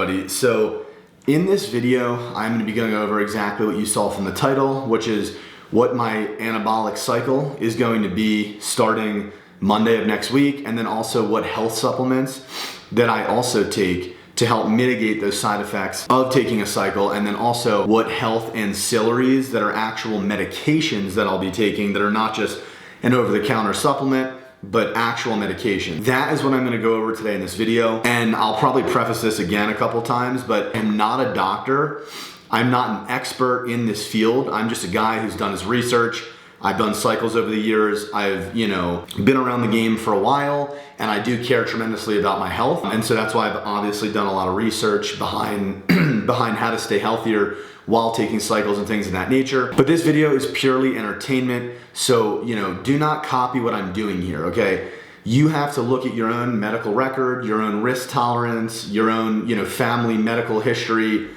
everybody. So in this video, I'm gonna be going over exactly what you saw from the title, which is what my anabolic cycle is going to be starting Monday of next week, and then also what health supplements that I also take to help mitigate those side effects of taking a cycle, and then also what health ancillaries that are actual medications that I'll be taking that are not just an over-the-counter supplement, but actual medication. That is what I'm gonna go over today in this video. And I'll probably preface this again a couple times, but I'm not a doctor. I'm not an expert in this field. I'm just a guy who's done his research. I've done cycles over the years. I've, been around the game for a while, and I do care tremendously about my health. And so that's why I've obviously done a lot of research behind how to stay healthier while taking cycles and things of that nature. But this video is purely entertainment. So, do not copy what I'm doing here, okay? You have to look at your own medical record, your own risk tolerance, your own, family medical history,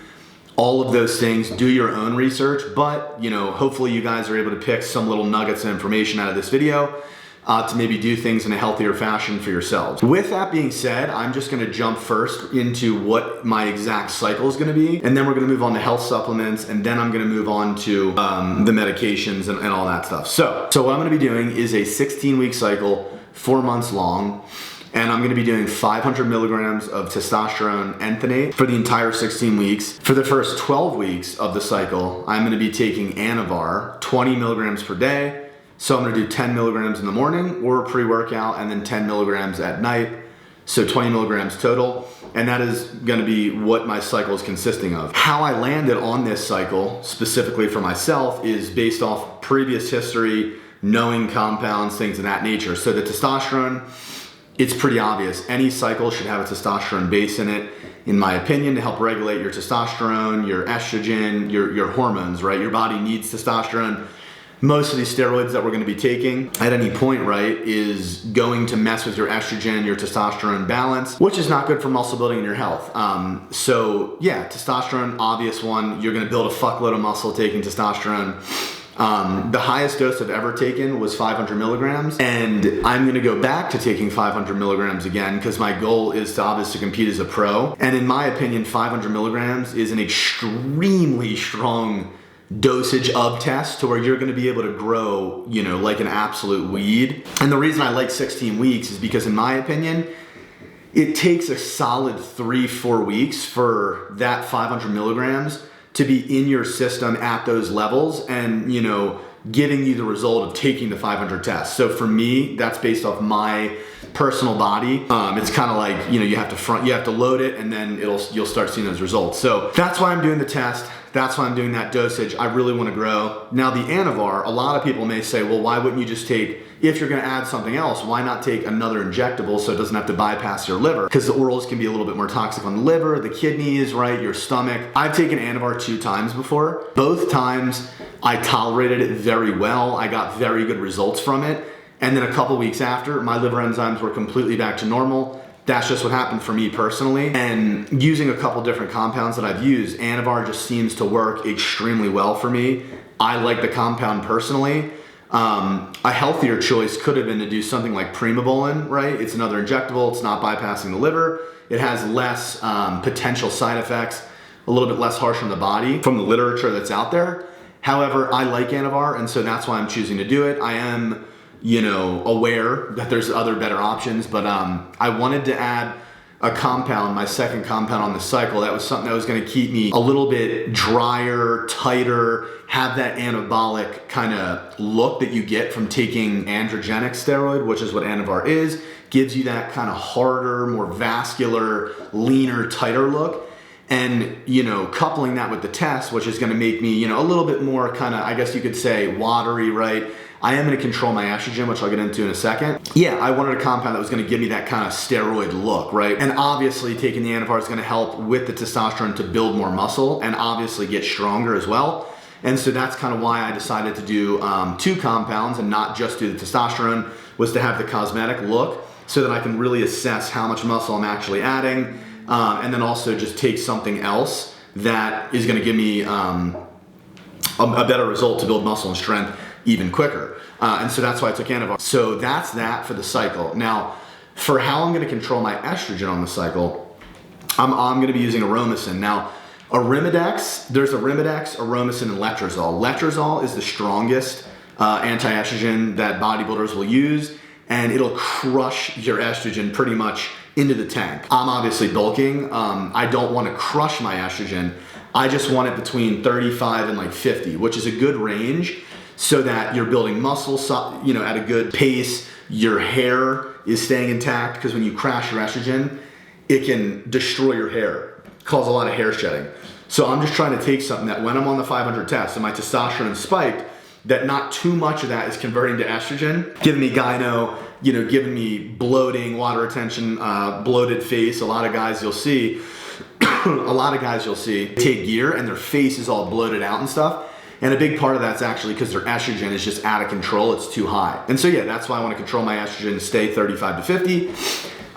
all of those things. Do your own research, but hopefully you guys are able to pick some little nuggets of information out of this video to maybe do things in a healthier fashion for yourselves. With that being said, I'm just gonna jump first into what my exact cycle is gonna be, and then we're gonna move on to health supplements, and then I'm gonna move on to the medications and all that stuff. So what I'm gonna be doing is a 16-week cycle, 4 months long. And I'm gonna be doing 500 milligrams of testosterone enthanate for the entire 16 weeks. For the first 12 weeks of the cycle, I'm gonna be taking Anavar, 20 milligrams per day. So I'm gonna do 10 milligrams in the morning or pre-workout, and then 10 milligrams at night. So 20 milligrams total. And that is gonna be what my cycle is consisting of. How I landed on this cycle, specifically for myself, is based off previous history, knowing compounds, things of that nature. So the testosterone, it's pretty obvious. Any cycle should have a testosterone base in it, in my opinion, to help regulate your testosterone, your estrogen, your hormones, right? Your body needs testosterone. Most of these steroids that we're gonna be taking at any point, right, is going to mess with your estrogen, your testosterone balance, which is not good for muscle building and your health. So yeah, testosterone, obvious one. You're gonna build a fuckload of muscle taking testosterone. The highest dose I've ever taken was 500 milligrams, and I'm gonna go back to taking 500 milligrams again because my goal is to obviously compete as a pro. And in my opinion, 500 milligrams is an extremely strong dosage of test to where you're gonna be able to grow, like an absolute weed. And the reason I like 16 weeks is because, in my opinion, it takes a solid 3-4 weeks for that 500 milligrams to be in your system at those levels and, giving you the result of taking the 500 tests. So for me, that's based off my personal body. It's kind of like, you have to load it, and then you'll start seeing those results. So that's why I'm doing the test. That's why I'm doing that dosage. I really want to grow. Now the Anavar, a lot of people may say, well, why wouldn't you just take, if you're going to add something else, why not take another injectable so it doesn't have to bypass your liver? Because the orals can be a little bit more toxic on the liver, the kidneys, right, your stomach. I've taken Anavar 2 times before. Both times I tolerated it very well. I got very good results from it. And then a couple weeks after, my liver enzymes were completely back to normal. That's just what happened for me personally. And using a couple different compounds that I've used, Anavar just seems to work extremely well for me. I like the compound personally. A healthier choice could have been to do something like Primobolan, right? It's another injectable, it's not bypassing the liver. It has less potential side effects, a little bit less harsh on the body from the literature that's out there. However, I like Anavar, and so that's why I'm choosing to do it. I am, aware that there's other better options, but I wanted to add a compound, my second compound on the cycle. That was something that was gonna keep me a little bit drier, tighter, have that anabolic kind of look that you get from taking androgenic steroid, which is what Anavar is. Gives you that kind of harder, more vascular, leaner, tighter look. And, coupling that with the test, which is gonna make me, a little bit more kind of, I guess you could say, watery, right? I am gonna control my estrogen, which I'll get into in a second. Yeah, I wanted a compound that was gonna give me that kind of steroid look, right? And obviously taking the Anavar is gonna help with the testosterone to build more muscle and obviously get stronger as well. And so that's kind of why I decided to do 2 compounds and not just do the testosterone, was to have the cosmetic look so that I can really assess how much muscle I'm actually adding, and then also just take something else that is gonna give me a better result to build muscle and strength even quicker. And so that's why I took Anavar. So that's that for the cycle. Now, for how I'm gonna control my estrogen on the cycle, I'm going to be using Aromin. Now, Arimidex, there's Arimidex, Aromin, and letrozole. Letrozole is the strongest anti-estrogen that bodybuilders will use, and it'll crush your estrogen pretty much into the tank. I'm obviously bulking. I don't want to crush my estrogen. I just want it between 35 and like 50, which is a good range, so that you're building muscle, at a good pace. Your hair is staying intact, because when you crash your estrogen, it can destroy your hair, cause a lot of hair shedding. So I'm just trying to take something that when I'm on the 500 test and my testosterone spiked, that not too much of that is converting to estrogen, giving me gyno, giving me bloating, water retention, bloated face. A lot of guys you'll see take gear and their face is all bloated out and stuff. And a big part of that's actually because their estrogen is just out of control. It's too high. And so yeah, that's why I want to control my estrogen and stay 35 to 50.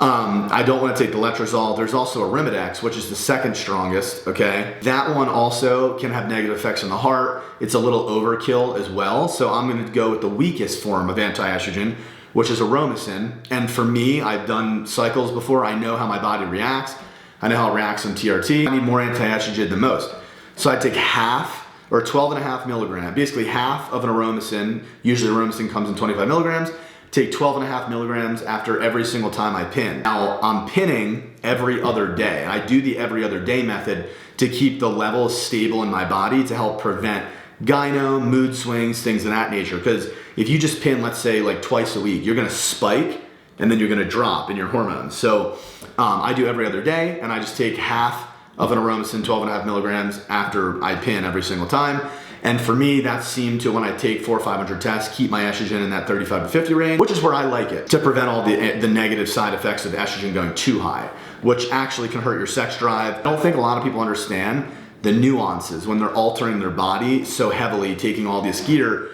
I don't want to take the letrozole. There's also Arimidex, which is the second strongest, okay? That one also can have negative effects on the heart. It's a little overkill as well. So I'm going to go with the weakest form of anti-estrogen, which is Aromin. And for me, I've done cycles before. I know how my body reacts. I know how it reacts on TRT. I need more anti-estrogen than most. So I take half or 12.5 milligrams, basically half of an Aromin. Usually Aromin comes in 25 milligrams. Take 12.5 milligrams after every single time I pin. Now, I'm pinning every other day. I do the every other day method to keep the levels stable in my body to help prevent gyno, mood swings, things of that nature. Because if you just pin, let's say like twice a week, you're gonna spike and then you're gonna drop in your hormones. So I do every other day, and I just take half of an Aromin, 12.5 milligrams after I pin every single time. And for me, that seemed to, when I take 400 or 500 tests, keep my estrogen in that 35 to 50 range, which is where I like it, to prevent all the negative side effects of estrogen going too high, which actually can hurt your sex drive. I don't think a lot of people understand the nuances when they're altering their body so heavily, taking all this gear,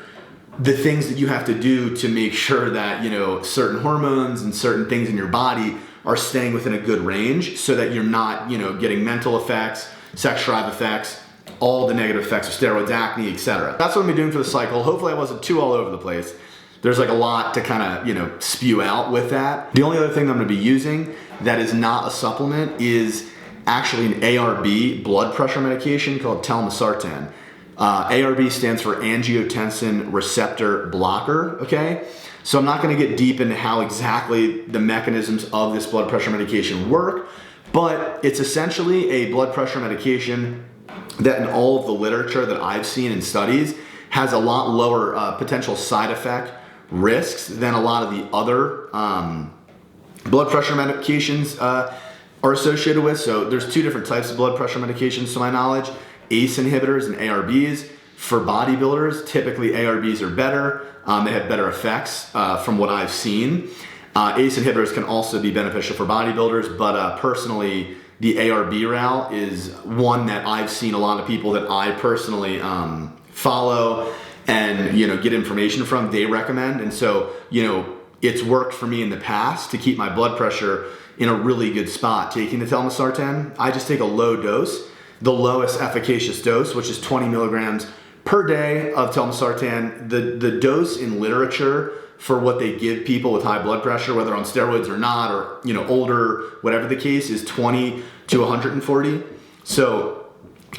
the things that you have to do to make sure that, certain hormones and certain things in your body are staying within a good range, so that you're not, getting mental effects, sex drive effects, all the negative effects of steroids, acne, etc. That's what I'm gonna be doing for the cycle. Hopefully I wasn't too all over the place. There's like a lot to kind of, spew out with that. The only other thing I'm gonna be using that is not a supplement is actually an ARB blood pressure medication called telmisartan. ARB stands for angiotensin receptor blocker, okay? So I'm not gonna get deep into how exactly the mechanisms of this blood pressure medication work, but it's essentially a blood pressure medication that in all of the literature that I've seen in studies has a lot lower potential side effect risks than a lot of the other blood pressure medications are associated with. So there's two different types of blood pressure medications to my knowledge, ACE inhibitors and ARBs. For bodybuilders, typically ARBs are better. They have better effects from what I've seen. ACE inhibitors can also be beneficial for bodybuilders, but personally, the ARB route is one that I've seen a lot of people that I personally follow and get information from, they recommend. And so, it's worked for me in the past to keep my blood pressure in a really good spot. Taking the telmisartan, I just take a low dose, the lowest efficacious dose, which is 20 milligrams per day of telmisartan. The dose in literature for what they give people with high blood pressure, whether on steroids or not, or older, whatever the case, is 20 to 140. So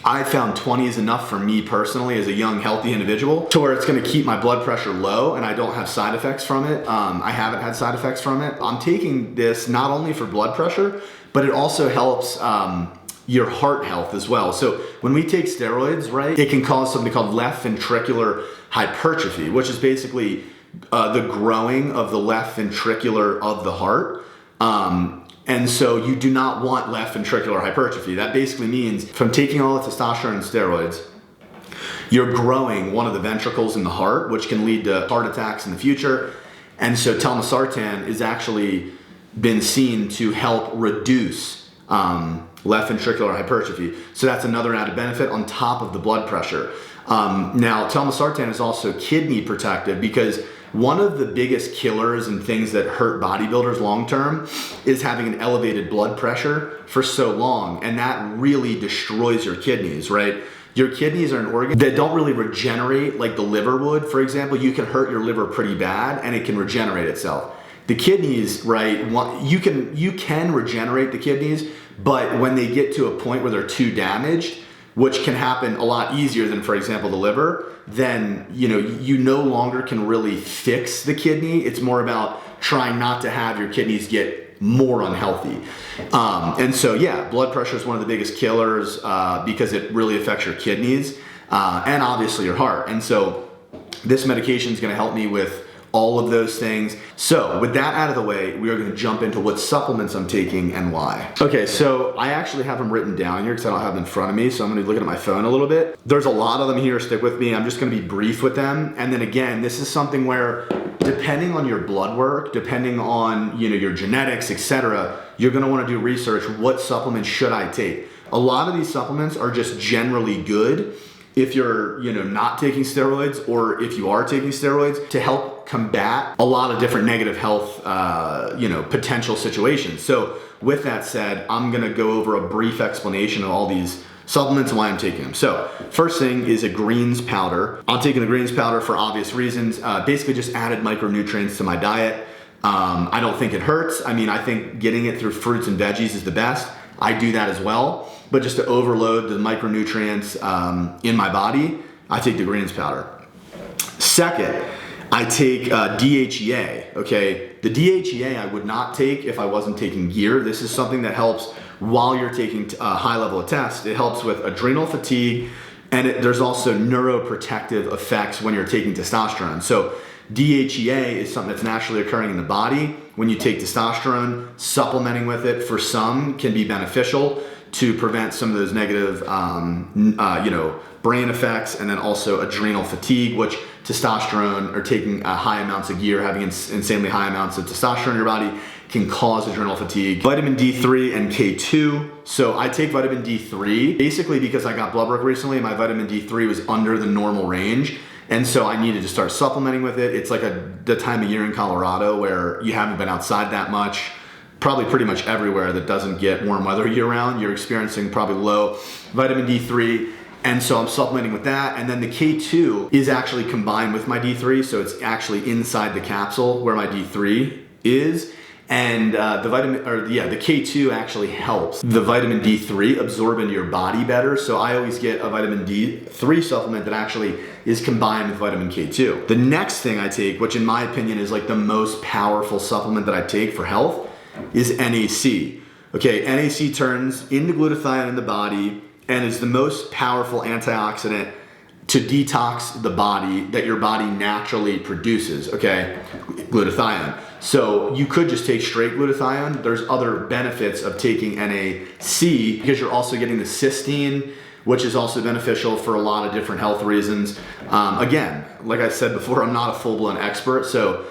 I found 20 is enough for me personally as a young, healthy individual, to where it's gonna keep my blood pressure low and I don't have side effects from it. I haven't had side effects from it. I'm taking this not only for blood pressure, but it also helps your heart health as well. So when we take steroids, right, it can cause something called left ventricular hypertrophy, which is basically the growing of the left ventricular of the heart. And so you do not want left ventricular hypertrophy. That basically means from taking all the testosterone and steroids, you're growing one of the ventricles in the heart, which can lead to heart attacks in the future. And so telmisartan is actually been seen to help reduce left ventricular hypertrophy. So that's another added benefit on top of the blood pressure. Now, telmisartan is also kidney protective, because one of the biggest killers and things that hurt bodybuilders long-term is having an elevated blood pressure for so long, and that really destroys your kidneys, right? Your kidneys are an organ that don't really regenerate like the liver would, for example. You can hurt your liver pretty bad and it can regenerate itself. The kidneys, right, you can regenerate the kidneys, But when they get to a point where they're too damaged, which can happen a lot easier than, for example, the liver, then you no longer can really fix the kidney. It's more about trying not to have your kidneys get more unhealthy. And so, yeah, blood pressure is one of the biggest killers because it really affects your kidneys and obviously your heart. And so this medication is going to help me with all of those things. So with that out of the way, we are going to jump into what supplements I'm taking and why. Okay, so I actually have them written down here because I don't have them in front of me, so I'm going to be looking at my phone a little bit. There's a lot of them here, stick with me. I'm just going to be brief with them. And then again, this is something where depending on your blood work, depending on your genetics, etc., you're going to want to do research. What supplements should I take? A lot of these supplements are just generally good if you're not taking steroids, or if you are taking steroids, to help combat a lot of different negative health potential situations. So with that said, I'm gonna go over a brief explanation of all these supplements and why I'm taking them. So first thing is a greens powder. I'm taking the greens powder for obvious reasons. Basically just added micronutrients to my diet. I don't think it hurts. I mean, I think getting it through fruits and veggies is the best. I do that as well. But just to overload the micronutrients in my body, I take the greens powder. Second, I take DHEA, okay? The DHEA I would not take if I wasn't taking gear. This is something that helps while you're taking a high level of test. It helps with adrenal fatigue, and there's also neuroprotective effects when you're taking testosterone. So DHEA is something that's naturally occurring in the body. When you take testosterone, supplementing with it for some can be beneficial to prevent some of those negative, brain effects, and then also adrenal fatigue, which testosterone, or taking high amounts of gear, having insanely high amounts of testosterone in your body, can cause adrenal fatigue. Vitamin D3 and K2. So I take vitamin D3 basically because I got blood work recently and my vitamin D3 was under the normal range. And so I needed to start supplementing with it. It's like the time of year in Colorado where you haven't been outside that much. Probably pretty much everywhere that doesn't get warm weather year round, you're experiencing probably low vitamin D3. And so I'm supplementing with that. And then the K2 is actually combined with my D3. So it's actually inside the capsule where my D3 is. And the K2 actually helps the vitamin D3 absorb into your body better. So I always get a vitamin D3 supplement that actually is combined with vitamin K2. The next thing I take, which in my opinion is like the most powerful supplement that I take for health, is NAC. Okay, NAC turns into glutathione in the body and is the most powerful antioxidant to detox the body that your body naturally produces, okay? Glutathione. So you could just take straight glutathione. There's other benefits of taking NAC because you're also getting the cysteine, which is also beneficial for a lot of different health reasons. Again, like I said before, I'm not a full-blown expert, so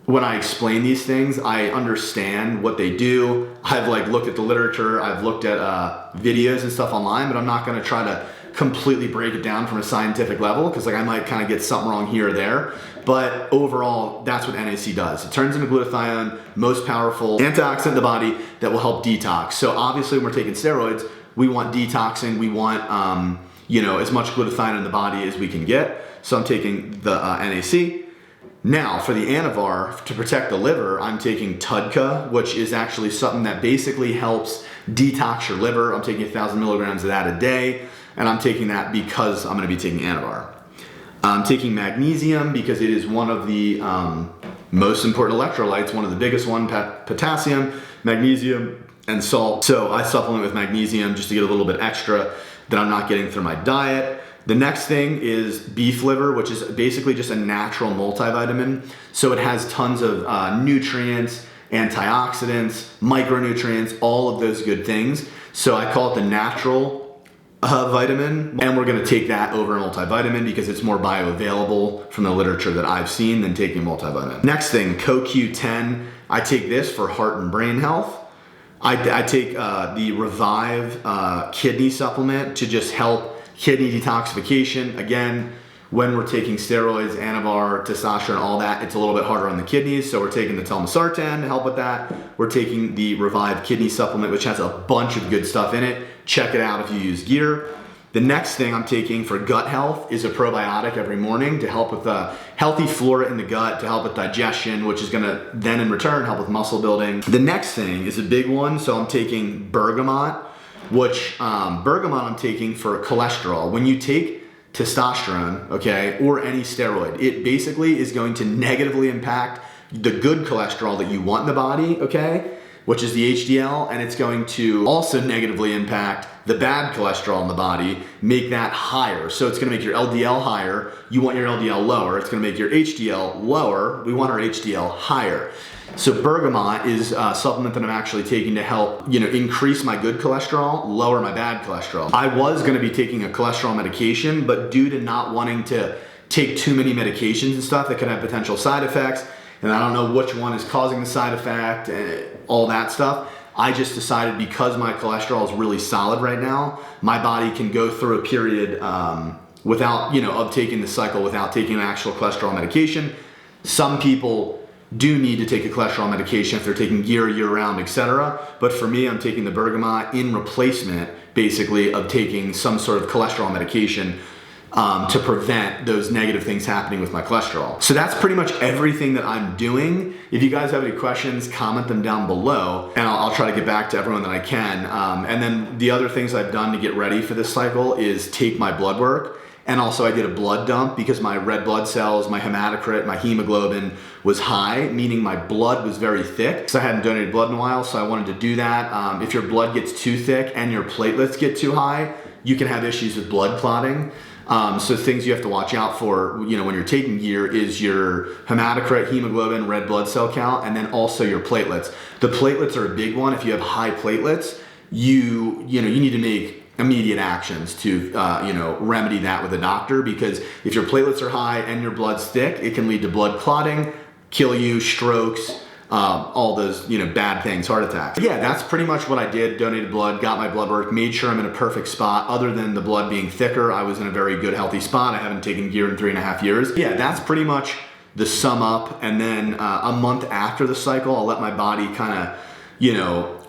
when I explain these things, I understand what they do. I've looked at the literature, I've looked at videos and stuff online, but I'm not gonna try to completely break it down from a scientific level because I might kind of get something wrong here or there. But overall, that's what NAC does. It turns into glutathione, most powerful antioxidant in the body that will help detox. So obviously when we're taking steroids, we want detoxing, we want as much glutathione in the body as we can get. So I'm taking the NAC. Now, for the Anavar, to protect the liver, I'm taking TUDCA, which is actually something that basically helps detox your liver. I'm taking 1,000 milligrams of that a day, and I'm taking that because I'm going to be taking Anavar. I'm taking magnesium because it is one of the most important electrolytes, one of the biggest ones, potassium, magnesium, and salt. So I supplement with magnesium just to get a little bit extra that I'm not getting through my diet. The next thing is beef liver, which is basically just a natural multivitamin. So it has tons of nutrients, antioxidants, micronutrients, all of those good things. So I call it the natural vitamin, and we're gonna take that over a multivitamin because it's more bioavailable from the literature that I've seen than taking multivitamin. Next thing, CoQ10. I take this for heart and brain health. I take the Revive kidney supplement to just help kidney detoxification. Again, when we're taking steroids, Anavar, testosterone, all that, it's a little bit harder on the kidneys, so we're taking the telmisartan to help with that. We're taking the Revive kidney supplement, which has a bunch of good stuff in it. Check it out if you use gear. The next thing I'm taking for gut health is a probiotic every morning to help with the healthy flora in the gut, to help with digestion, which is gonna then in return help with muscle building. The next thing is a big one, so I'm taking bergamot, which bergamot I'm taking for cholesterol. When you take testosterone, okay, or any steroid, it basically is going to negatively impact the good cholesterol that you want in the body, okay, which is the HDL, and it's going to also negatively impact the bad cholesterol in the body, make that higher. So it's gonna make your LDL higher. You want your LDL lower. It's gonna make your HDL lower. We want our HDL higher. So bergamot is a supplement that I'm actually taking to help, increase my good cholesterol, lower my bad cholesterol. I was gonna be taking a cholesterol medication, but due to not wanting to take too many medications and stuff that could have potential side effects, and I don't know which one is causing the side effect and all that stuff, I just decided because my cholesterol is really solid right now, my body can go through a period without, of taking the cycle without taking an actual cholesterol medication. Some people do need to take a cholesterol medication if they're taking gear year-round, etc. But for me, I'm taking the bergamot in replacement, basically, of taking some sort of cholesterol medication to prevent those negative things happening with my cholesterol. So that's pretty much everything that I'm doing. If you guys have any questions, comment them down below, and I'll try to get back to everyone that I can. And then the other things I've done to get ready for this cycle is take my blood work, and also I did a blood dump because my red blood cells, my hematocrit, my hemoglobin was high, meaning my blood was very thick. So I hadn't donated blood in a while, so I wanted to do that. If your blood gets too thick and your platelets get too high, you can have issues with blood clotting. So things you have to watch out for, when you're taking gear is your hematocrit, hemoglobin, red blood cell count, and then also your platelets. The platelets are a big one. If you have high platelets, you need to make immediate actions to, remedy that with a doctor, because if your platelets are high and your blood's thick, it can lead to blood clotting, kill you, strokes, all those, bad things, heart attacks. Yeah, that's pretty much what I did. Donated blood, got my blood work, made sure I'm in a perfect spot. Other than the blood being thicker, I was in a very good, healthy spot. I haven't taken gear in 3.5 years. Yeah, that's pretty much the sum up. And then a month after the cycle, I'll let my body kind of,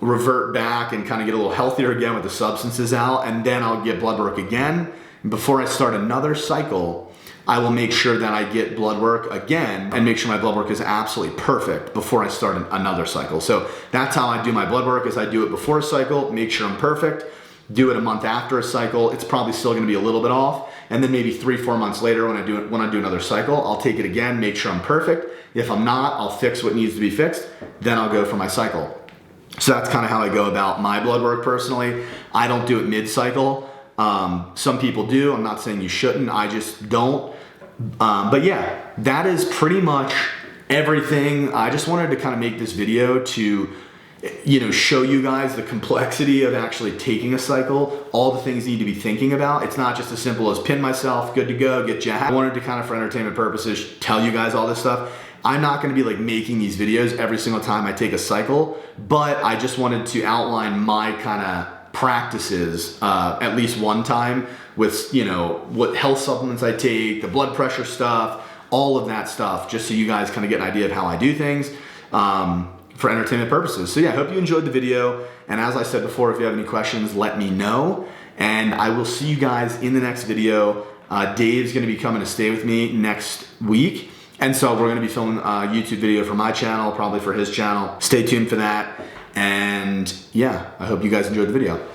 revert back and kind of get a little healthier again with the substances out. And then I'll get blood work again. And before I start another cycle, I will make sure that I get blood work again and make sure my blood work is absolutely perfect before I start another cycle. So that's how I do my blood work, is I do it before a cycle, make sure I'm perfect, do it a month after a cycle. It's probably still gonna be a little bit off. And then maybe 3-4 months later when I do another cycle, I'll take it again, make sure I'm perfect. If I'm not, I'll fix what needs to be fixed. Then I'll go for my cycle. So that's kind of how I go about my blood work personally. I don't do it mid-cycle. Some people do. I'm not saying you shouldn't. I just don't. But yeah, that is pretty much everything. I just wanted to kind of make this video to, show you guys the complexity of actually taking a cycle, all the things you need to be thinking about. It's not just as simple as pin myself, good to go, get jacked. I wanted to kind of, for entertainment purposes, tell you guys all this stuff. I'm not going to be like making these videos every single time I take a cycle, but I just wanted to outline my kind of practices at least one time with, what health supplements I take, the blood pressure stuff, all of that stuff, just so you guys kind of get an idea of how I do things for entertainment purposes. So yeah, I hope you enjoyed the video. And as I said before, if you have any questions, let me know. And I will see you guys in the next video. Dave's going to be coming to stay with me next week. And so we're going to be filming a YouTube video for my channel, probably for his channel. Stay tuned for that. And yeah, I hope you guys enjoyed the video.